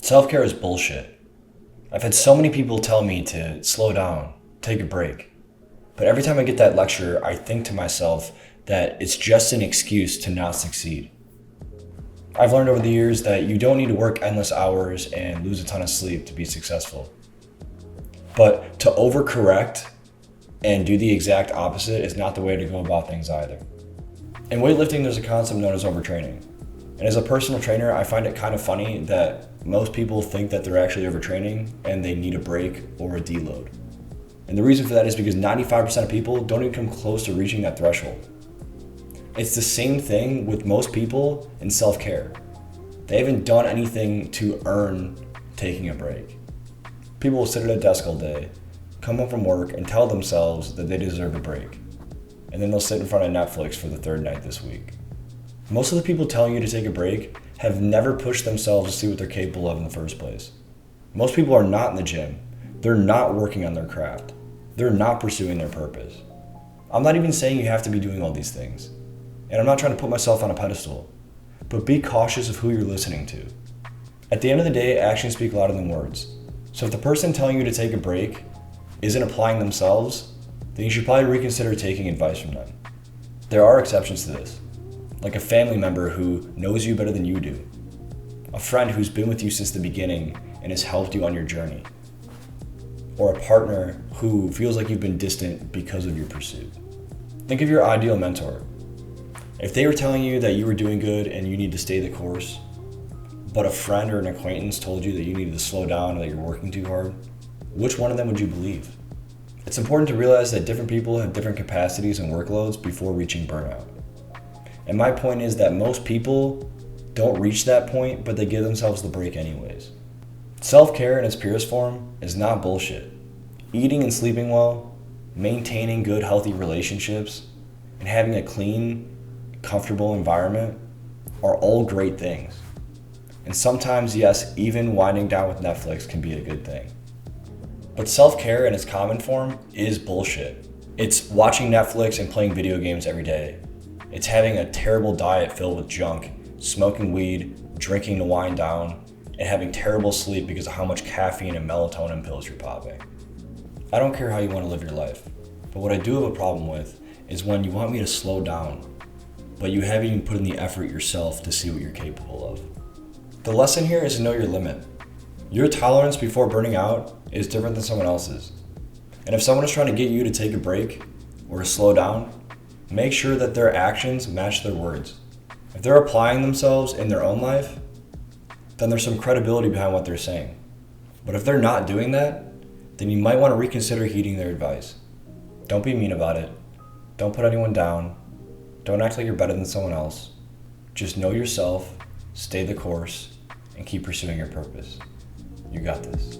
Self-care is bullshit. I've had so many people tell me to slow down, take a break. But every time I get that lecture, I think to myself that it's just an excuse to not succeed. I've learned over the years that you don't need to work endless hours and lose a ton of sleep to be successful. But to overcorrect and do the exact opposite is not the way to go about things either. In weightlifting, there's a concept known as overtraining. And as a personal trainer, I find it kind of funny that most people think that they're actually overtraining and they need a break or a deload. And the reason for that is because 95% of people don't even come close to reaching that threshold. It's the same thing with most people in self-care. They haven't done anything to earn taking a break. People will sit at a desk all day, come home from work, and tell themselves that they deserve a break. And then they'll sit in front of Netflix for the third night this week. Most of the people telling you to take a break have never pushed themselves to see what they're capable of in the first place. Most people are not in the gym. They're not working on their craft. They're not pursuing their purpose. I'm not even saying you have to be doing all these things. And I'm not trying to put myself on a pedestal. But be cautious of who you're listening to. At the end of the day, actions speak louder than words. So if the person telling you to take a break isn't applying themselves, then you should probably reconsider taking advice from them. There are exceptions to this, like a family member who knows you better than you do, a friend who's been with you since the beginning and has helped you on your journey, or a partner who feels like you've been distant because of your pursuit. Think of your ideal mentor. If they were telling you that you were doing good and you need to stay the course, but a friend or an acquaintance told you that you needed to slow down or that you're working too hard, which one of them would you believe? It's important to realize that different people have different capacities and workloads before reaching burnout. And my point is that most people don't reach that point, but they give themselves the break anyways. Self-care in its purest form is not bullshit. Eating and sleeping well, maintaining good, healthy relationships, and having a clean, comfortable environment are all great things. And sometimes, yes, even winding down with Netflix can be a good thing. But self-care in its common form is bullshit. It's watching Netflix and playing video games every day. It's having a terrible diet filled with junk, smoking weed, drinking to wind down, and having terrible sleep because of how much caffeine and melatonin pills you're popping. I don't care how you want to live your life, but what I do have a problem with is when you want me to slow down, but you haven't even put in the effort yourself to see what you're capable of. The lesson here is to know your limit. Your tolerance before burning out is different than someone else's. And if someone is trying to get you to take a break or to slow down, make sure that their actions match their words. If they're applying themselves in their own life, then there's some credibility behind what they're saying. But if they're not doing that, then you might want to reconsider heeding their advice. Don't be mean about it. Don't put anyone down. Don't act like you're better than someone else. Just know yourself, stay the course, and keep pursuing your purpose. You got this.